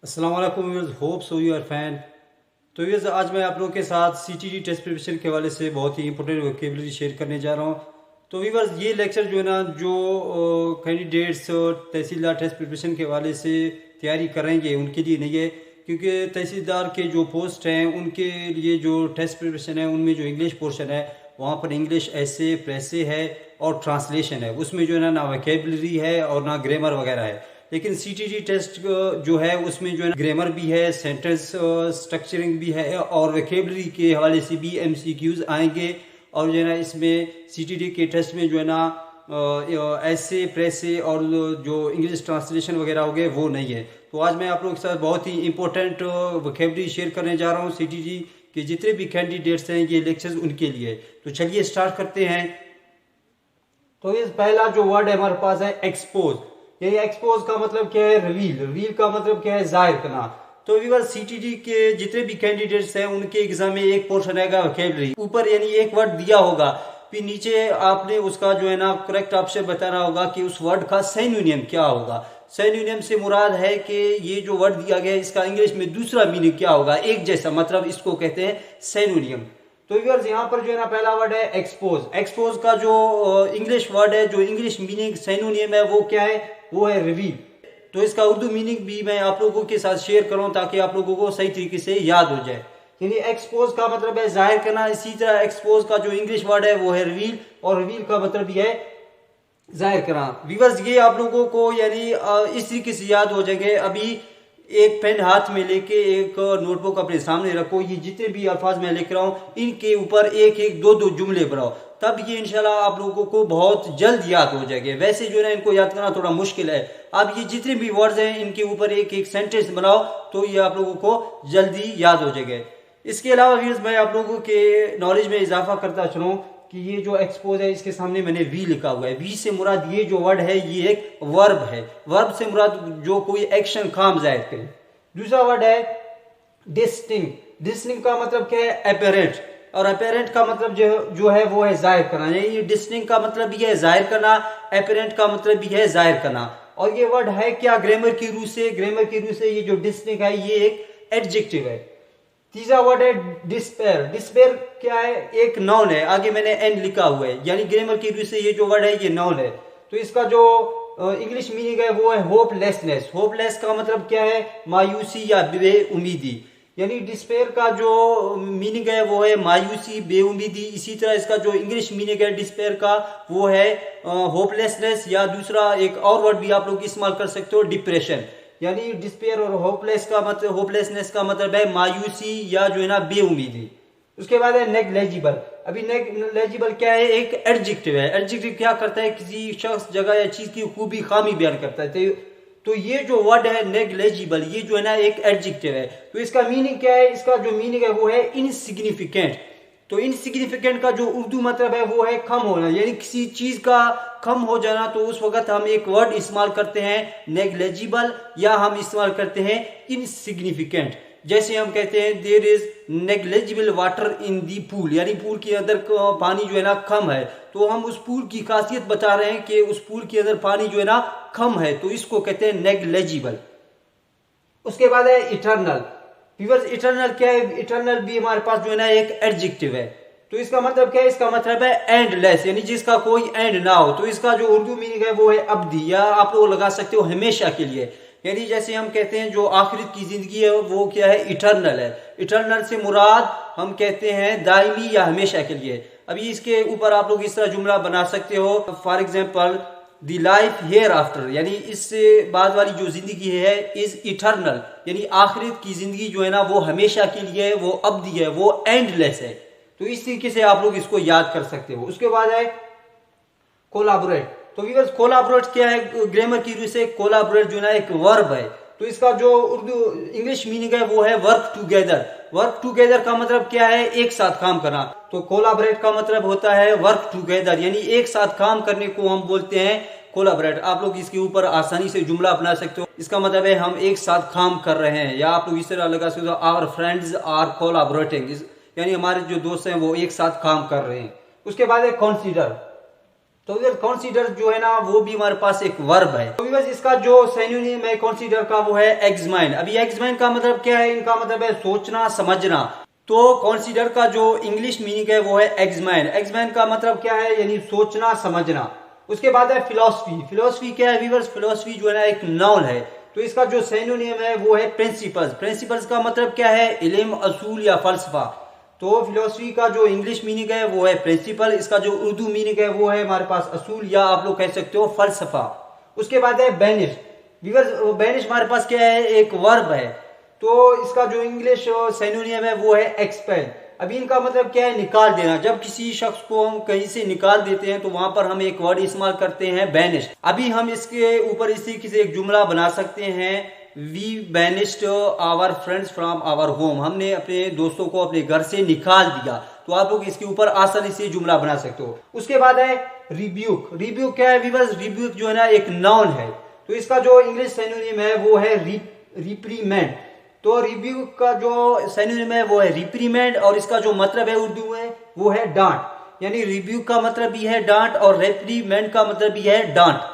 अस्सलाम वालेकुम viewers, hope so you are fine. तो व्यूअर्स, आज मैं आप लोगों के साथ सीटीडी टेस्ट प्रिपरेशन के हवाले से बहुत ही इंपॉर्टेंट वोकेबलरी शेयर करने जा रहा हूँ। तो व्यूअर्स, ये लेक्चर जो है ना, जो कैंडिडेट्स तहसीलदार टेस्ट प्रिपरेशन के हवाले से तैयारी करेंगे उनके लिए नहीं है, क्योंकि तहसीलदार के जो पोस्ट हैं उनके लिए जो टेस्ट प्रिपरेशन है उनमें जो इंग्लिश पोर्शन है वहाँ पर इंग्लिश ऐसे प्रेसे है और ट्रांसलेशन है। उसमें जो है ना वोकेबलरी है और ना ग्रामर वगैरह है। लेकिन सीटीडी टेस्ट जो है उसमें जो है ग्रामर भी है, सेंटेंस स्ट्रक्चरिंग भी है और वोकेबलरी के हवाले से भी एमसीक्यूज आएंगे। और जो है ना इसमें सीटीडी के टेस्ट में जो है ना ऐसे प्रेसे और जो इंग्लिश ट्रांसलेशन वगैरह हो गए वो नहीं है। तो आज मैं आप लोगों के साथ बहुत ही इंपॉर्टेंट वोकेबलरी शेयर करने जा रहा हूँ। सीटीडी के जितने भी कैंडिडेट्स हैं ये लेक्चर्स उनके लिए। तो चलिए स्टार्ट करते हैं। तो इस पहला जो वर्ड है हमारे पास है एक्सपोज। ये एक्सपोज का मतलब क्या है? रिवील। रिवील का मतलब क्या है? जाहिर करना। तो व्यूअर, सीटीडी के जितने भी कैंडिडेट्स हैं उनके एग्जाम में एक पोर्शन आएगा वोकैबुलरी। ऊपर यानी एक वर्ड दिया होगा, फिर नीचे आपने उसका जो है ना करेक्ट ऑप्शन बताना होगा कि उस वर्ड का सिनोनिम क्या होगा। सिनोनिम से मुराद है कि ये जो वर्ड दिया गया है इसका इंग्लिश में दूसरा मीनिंग क्या होगा, एक जैसा, मतलब इसको कहते हैं सिनोनिम। तो व्यूअर्स, यहाँ पर जो है ना पहला वर्ड है एक्सपोज। एक्सपोज का जो इंग्लिश वर्ड है, जो इंग्लिश मीनिंग सिनोनिम है वो क्या है? वो है रिवील। तो इसका उर्दू मीनिंग भी मैं आप लोगों के साथ शेयर करूं ताकि आप लोगों को सही तरीके से याद हो जाए। यानी एक्सपोज का मतलब है जाहिर करना। इसी तरह एक्सपोज का जो इंग्लिश वर्ड है वो है रिवील, और रिवील का मतलब भी है जाहिर करना। व्यूअर्स, ये आप लोगों को यानी इस तरीके से याद हो जाएंगे। अभी एक पेन हाथ में लेके एक नोटबुक अपने सामने रखो, ये जितने भी अल्फाज मैं लिख रहा हूँ इनके ऊपर एक एक दो दो जुमले बनाओ, तब ये इंशाल्लाह आप लोगों को बहुत जल्द याद हो जाएंगे। वैसे जो है ना इनको याद करना थोड़ा मुश्किल है। अब ये जितने भी वर्ड्स हैं इनके ऊपर एक एक सेंटेंस बनाओ तो ये आप लोगों को जल्दी याद हो जाएगा। इसके अलावा व्यूअर्स, मैं आप लोगों के नॉलेज में इजाफा करता चलूँ कि ये जो एक्सपोज है इसके सामने मैंने वी लिखा हुआ है। वी से मुराद ये जो वर्ड है ये एक वर्ब है। वर्ब से मुराद जो कोई एक्शन काम जाहिर करे। दूसरा वर्ड है डिस्टिंक्ट। डिस्टिंक्ट का मतलब क्या है? अपेरेंट। और अपेरेंट का मतलब जो है वो है जाहिर करना। यानी डिस्टिंक्ट का मतलब भी है जाहिर करना, अपेरेंट का मतलब भी है जाहिर करना। और ये वर्ड है क्या ग्रामर की रूह से? ग्रामर की रूह से ये जो डिस्टिंक्ट है ये एक एडजेक्टिव है। तीसरा वर्ड है डिस्पेयर। डिस्पेयर क्या है? एक नाउन है। आगे मैंने एन लिखा हुआ है, यानी ग्रामर की रूह से ये जो वर्ड है ये नाउन है। तो इसका जो इंग्लिश मीनिंग है वो है होपलेसनेस। होपलेस का मतलब क्या है? मायूसी या बेउमीदी। यानी डिस्पेयर का जो मीनिंग है वो है मायूसी, बेउमीदी। इसी तरह इसका जो इंग्लिश मीनिंग है डिस्पेयर का वो है होपलेसनेस, या दूसरा एक और वर्ड भी आप लोग इस्तेमाल कर सकते हो, डिप्रेशन। यानी डिस्पेयर और होपलेसनेस का मतलब है मायूसी या जो है ना बेउमीदी। उसके बाद है नेग्लेजिबल। अभी नेग्लेजिबल क्या है? एक एडजेक्टिव है। एडजेक्टिव क्या करता है? किसी शख्स, जगह या चीज की खूबी खामी बयान करता है। तो ये जो वर्ड है नेग्लेजिबल, ये जो है ना एक एडजेक्टिव है। तो इसका मीनिंग क्या है? इसका जो मीनिंग है वो है इनसिग्निफिकेंट। तो इनसिग्निफिकेंट का जो उर्दू मतलब है वो है कम होना। यानी किसी चीज का कम हो जाना, तो उस वक्त हम एक वर्ड इस्तेमाल करते हैं नेग्लेजिबल, या हम इस्तेमाल करते हैं इनसिग्निफिकेंट। जैसे हम कहते हैं there is negligible water in the pool, यानी पूल के अंदर पानी जो है ना कम है। तो हम उस पूल की खासियत बता रहे हैं कि उस पूल के अंदर पानी जो है ना कम है, तो इसको कहते हैं नेग्लेजिबल। उसके बाद है इटर्नल। व्यूअर्स, इटर्नल क्या है? इटर्नल भी हमारे पास जो है ना एक एडजेक्टिव है। तो इसका मतलब क्या है? इसका मतलब है एंडलेस, यानी जिसका कोई एंड ना हो। तो इसका जो उर्दू मीनिंग है वो है अब्दी, या आप लोग लगा सकते हो हमेशा के लिए। यानी जैसे हम कहते हैं जो आखिरत की जिंदगी है वो क्या है? इटर्नल है। इटर्नल से मुराद हम कहते हैं दायमी या हमेशा के लिए। अभी इसके ऊपर आप लोग इस तरह जुमला बना सकते हो, for example the life hair after, यानी इससे बाद वाली जो जिंदगी है इज इटर्नल, यानी आखिरत की जिंदगी जो है ना वो हमेशा के लिए है, वो अब्दी है, वो एंडलेस है। तो इस तरीके से आप लोग इसको याद कर सकते हो। उसके बाद है कोलाबोरेट। तो व्यूअर्स, कोलाबोरेट क्या है? ग्रामर की रूह से कोलाबोरेट जो है ना एक वर्ब है। तो इसका जो उर्दू इंग्लिश मीनिंग है वो है वर्क टुगेदर। वर्क टुगेदर का मतलब क्या है? एक साथ काम करना। तो कोलाबोरेट का मतलब होता है वर्क टुगेदर, यानी एक साथ काम करने को हम बोलते हैं कोलाबोरेट। आप लोग इसके ऊपर आसानी से जुमला बना सकते हो। इसका मतलब है हम एक साथ काम कर रहे हैं, या आप लोग इस तरह लगा सकते हो आवर फ्रेंड्स आर कोलाबोरेटिंग, यानी हमारे जो दोस्त हैं वो एक साथ काम कर रहे हैं। उसके बाद है कंसीडर। तो व्यूअर्स कंसीडर जो है ना वो भी हमारे पास एक वर्ब है। तो व्यूअर्स इसका जो सिनोनिम है कंसीडर का वो है एग्जामिन। अभी एग्जामिन का मतलब क्या है? इनका मतलब है सोचना समझना। तो कंसीडर का जो इंग्लिश मीनिंग है वो है एग्जामिन। एग्जामिन का मतलब क्या है? यानी सोचना समझना। उसके बाद है फिलोसफी। फिलोसफी क्या है व्यूअर्स? फिलोसफी जो है ना एक नाउन है। तो इसका जो सिनोनिम है वो है प्रिंसिपल्स। प्रिंसिपल्स का मतलब क्या है? इल्म, असूल या फलसफा। तो फिलोसफी का जो इंग्लिश मीनिंग है वो है प्रिंसिपल। इसका जो उर्दू मीनिंग है वो है हमारे पास असूल या आप लोग कह सकते हो फलसफा। उसके बाद है बेनिश। व्यूअर्स बेनिश हमारे पास क्या है? एक वर्ब है। तो इसका जो इंग्लिश सिनोनिम है वो है एक्सपेल। अभी इनका मतलब क्या है? निकाल देना। जब किसी शख्स को हम कहीं से निकाल देते हैं तो वहां पर हम एक वर्ड इस्तेमाल करते हैं बैनिश। अभी हम इसके ऊपर इसी किसी एक जुमला बना सकते हैं, we banished our friends from our home. हमने अपने दोस्तों को अपने घर से निकाल दिया। तो आप लोग इसके ऊपर आसानी से जुमला बना सकते हो। उसके बाद है रिब्यूक। रिब्यूक क्या है व्यूअर्स? रिब्यूक जो है ना एक नाउन है। तो इसका जो इंग्लिश सिनोनिम है वो है रिप्रीमेंड। तो रिब्यूक का जो सिनोनिम है वो है रिप्रीमेंड और इसका जो मतलब है उर्दू में वो है डांट। यानी रिब्यूक का मतलब भी है डांट और रिप्रीमेंड का मतलब भी है डांट।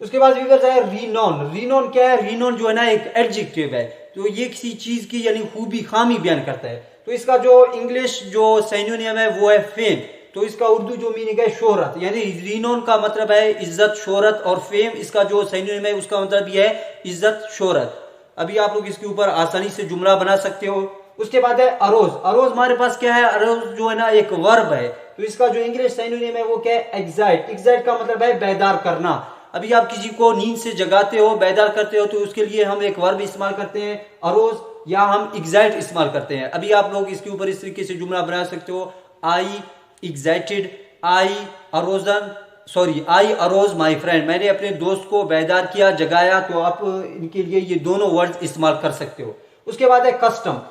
उसके बाद व्यूअर्स है रीनोन। रीनोन क्या है? रीनोन जो है ना एक एडजेक्टिव है। तो ये किसी चीज की यानी खूबी खामी बयान करता है। तो इसका जो इंग्लिश जो सिनोनिम है वो है फेम। तो इसका उर्दू जो मीनिंग है शोहरत। यानी रीनोन का मतलब है इज्जत, शोहरत और फेम इसका जो सिनोनिम है उसका मतलब भी है इज्जत, शोहरत। अभी आप लोग इसके ऊपर आसानी से जुमला बना सकते हो। उसके बाद है अरोज। अरोज हमारे पास क्या है? अरोज जो है ना एक वर्ब है। तो इसका जो इंग्लिश सिनोनिम है वो क्या है? एक्साइट। एक्साइट का मतलब है बेदार करना। अभी आप किसी को नींद से जगाते हो, बेदार करते हो, तो उसके लिए हम एक वर्ब इस्तेमाल करते हैं अरोज या हम एक्साइट इस्तेमाल करते हैं। अभी आप लोग इसके ऊपर इस तरीके से जुमला बना सकते हो, I excited, I arose my friend. मैंने अपने दोस्त को बेदार किया, जगाया। तो आप इनके लिए ये दोनों वर्ड इस्तेमाल कर सकते हो। उसके बाद है कस्टम।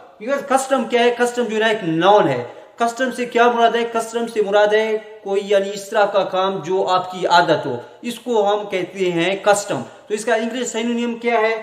कस्टम क्या है? कस्टम जो है एक नाउन है। कस्टम से क्या मुराद है? कस्टम से मुराद है कोई यानी इस तरह का काम जो आपकी आदत हो, इसको हम कहते हैं कस्टम। तो इसका इंग्लिश सिनोनिम क्या है?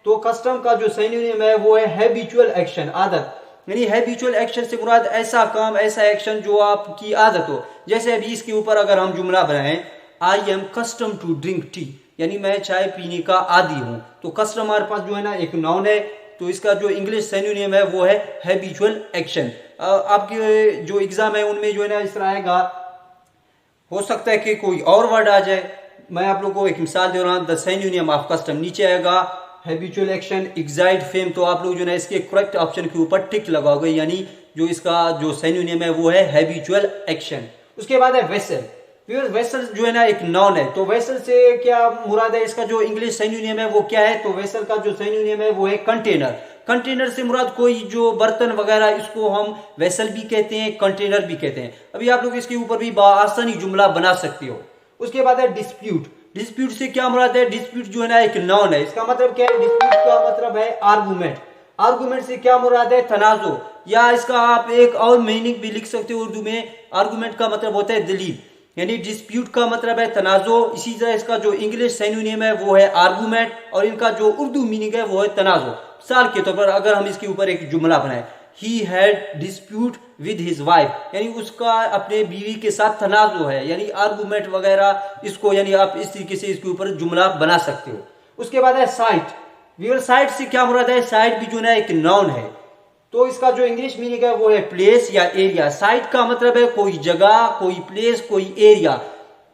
तो कस्टम का जो सिनोनिम है वो है हैबिचुअल एक्शन, आदत। यानी हैबिचुअल एक्शन से मुराद ऐसा काम, ऐसा एक्शन जो आपकी आदत हो। जैसे अभी इसके ऊपर अगर हम जुमला बनाएं, I am custom to drink tea, यानी मैं चाय पीने का आदी हूं। तो कस्टम हमारे पास जो है ना एक नाउन है। तो इसका जो इंग्लिश सिनोनिम है वो है हैबिचुअल एक्शन। आपके जो एग्जाम है उनमें जो है ना इस तरह आएगा, हो सकता है कि कोई और वर्ड आ जाए। मैं आप लोगों को एक मिसाल दे रहा हूं, द सिनोनिम ऑफ कस्टम। नीचे आएगा हैबिचुअल एक्शन, एक्साइट, फेम। तो आप लोग जो है इसके करेक्ट ऑप्शन के ऊपर टिक लगाओगे, यानी जो इसका जो सिनोनिम है वो है हैबिचुअल एक्शन। उसके बाद है वेसल। वेसल जो है ना एक नाउन है। तो वेसल से क्या मुराद है? इसका जो इंग्लिश सिनोनिम है वो क्या है? तो वेसल का जो सिनोनिम है वो है कंटेनर। कंटेनर से मुराद कोई जो बर्तन वगैरह, इसको हम वेसल भी कहते हैं, कंटेनर भी कहते हैं। अभी आप लोग इसके ऊपर भी आसानी जुमला बना सकते हो। उसके बाद है डिस्प्यूट। डिस्प्यूट से क्या मुराद है? डिस्प्यूट जो है ना एक नाउन है। इसका मतलब क्या है? डिस्प्यूट का मतलब है आर्गुमेंट। आर्गुमेंट से क्या मुराद है? तनाजो, या इसका आप एक और मीनिंग भी लिख सकते हो उर्दू में। आर्गुमेंट का मतलब होता है दलील, यानी डिस्प्यूट का मतलब है तनाजो। इसी तरह इसका जो इंग्लिश सिनोनिम है वो है आर्गुमेंट और इनका जो उर्दू मीनिंग है वो है तनाजो। मिसाल के तौर पर अगर हम इसके ऊपर एक जुमला बनाए, he had dispute with his wife, यानी उसका अपने बीवी के साथ तनाजो है, यानी आर्गुमेंट वगैरह। इसको यानी आप इस तरीके से इसके ऊपर जुमला बना सकते हो। उसके बाद है साइट। व्यूअर साइट से क्या मुराद है? साइट भी जो है एक नाउन है। तो इसका जो इंग्लिश मीनिंग है वो है प्लेस या एरिया। साइट का मतलब है कोई जगह, कोई प्लेस, कोई एरिया।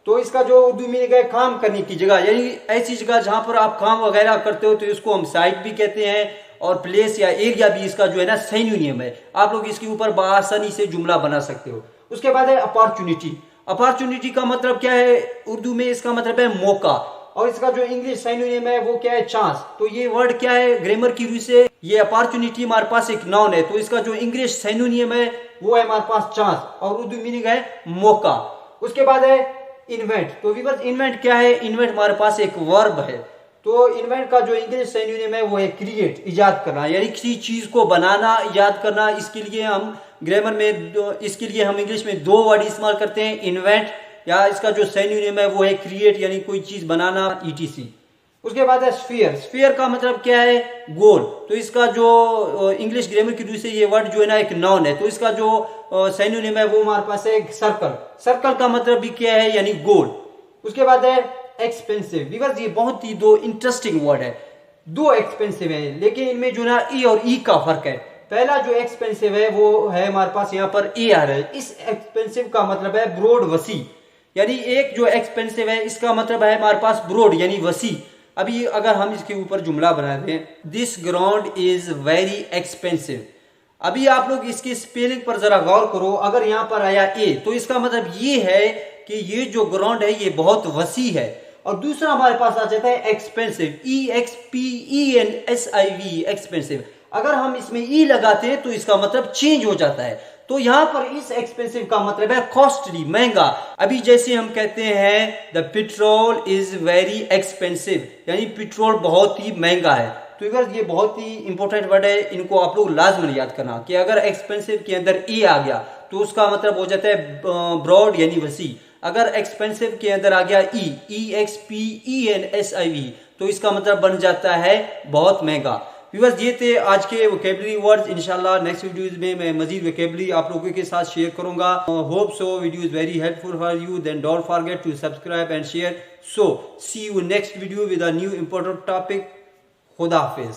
तो इसका जो उर्दू मीनिंग है काम करने की जगह, यानी ऐसी जगह जहां पर आप काम वगैरह करते हो, तो इसको हम साइट भी कहते हैं। और प्लेस या एरिया भी इसका जो है ना सिनोनिम है। आप लोग इसके ऊपर बआसानी से जुमला बना सकते हो। उसके बाद है अपॉर्चुनिटी। अपॉर्चुनिटी का मतलब क्या है? उर्दू में इसका मतलब है मौका और इसका जो इंग्लिश सिनोनिम है वो क्या है? चांस। तो ये वर्ड क्या है? ग्रामर की रूप से ये अपॉर्चुनिटी हमारे पास एक नाउन है। तो इसका जो इंग्लिश सिनोनिम है वो है हमारे पास चांस और उर्दू मीनिंग है मौका। उसके बाद है इन्वेंट। तो व्यूअर्स इन्वेंट क्या है? इन्वेंट हमारे पास एक वर्ब है। तो इन्वेंट का जो इंग्लिश सिनोनिम है वो है क्रिएट, इजाद करना, यानी किसी चीज को बनाना, इजाद करना। इसके लिए हम ग्रामर में इसके लिए हम इंग्लिश में दो वर्ड इस्तेमाल करते हैं, इन्वेंट, या इसका जो सिनोनिम है वो है क्रिएट, यानी कोई चीज बनाना, ईटीसी। उसके बाद है स्फीयर। स्फीयर का मतलब क्या है? गोल। तो इसका जो इंग्लिश ग्रामर की दृष्टि से ये वर्ड जो है ना एक नाउन है, तो इसका जो सिनोनिम है वो हमारे पास है सर्कल। सर्कल का मतलब भी क्या है? यानी गोल। उसके बाद है एक्सपेंसिव। बिकॉज ये बहुत ही दो इंटरेस्टिंग वर्ड है, दो एक्सपेंसिव है, लेकिन इनमें जो ना ई और ई का फर्क है। पहला जो एक्सपेंसिव है वो है हमारे पास यहाँ पर ए आ रहा है। इस एक्सपेंसिव का मतलब है ब्रॉड, वसी। यानी एक जो एक्सपेंसिव है इसका मतलब है हमारे पास ब्रॉड यानी वसी। अभी अगर हम इसके ऊपर जुमला बना दें, this ground is very expensive. अभी आप लोग इसकी स्पेलिंग पर जरा गौर करो। अगर यहाँ पर आया ए तो इसका मतलब ये है कि ये जो ग्राउंड है ये बहुत वसी है। और दूसरा हमारे पास आ जाता है एक्सपेंसिव, EXPENSIV, एक्सपेंसिव। अगर हम इसमें ई लगाते हैं तो इसका मतलब चेंज हो जाता है। तो यहां पर इस एक्सपेंसिव का मतलब है कॉस्टली, महंगा। अभी जैसे हम कहते हैं the petrol is very expensive, यानी पेट्रोल बहुत ही महंगा है। तो ये बहुत ही इंपॉर्टेंट वर्ड है, इनको आप लोग लाजमन याद करना कि अगर एक्सपेंसिव के अंदर ए आ गया तो उसका मतलब हो जाता है ब्रॉड यानी वसी। अगर एक्सपेंसिव के अंदर आ गया EXPENSIV तो इसका मतलब बन जाता है बहुत महंगा। व्यूअर्स ये थे आज के वोकेबलरी वर्ड्स। इंशाल्लाह नेक्स्ट वीडियोज में मैं मजीद वोकेबलरी आप लोगों के साथ शेयर करूंगा। Hope so video is very helpful for you, then don't forget to subscribe and share. So see you next video with a new important topic. खुदा हाफिज।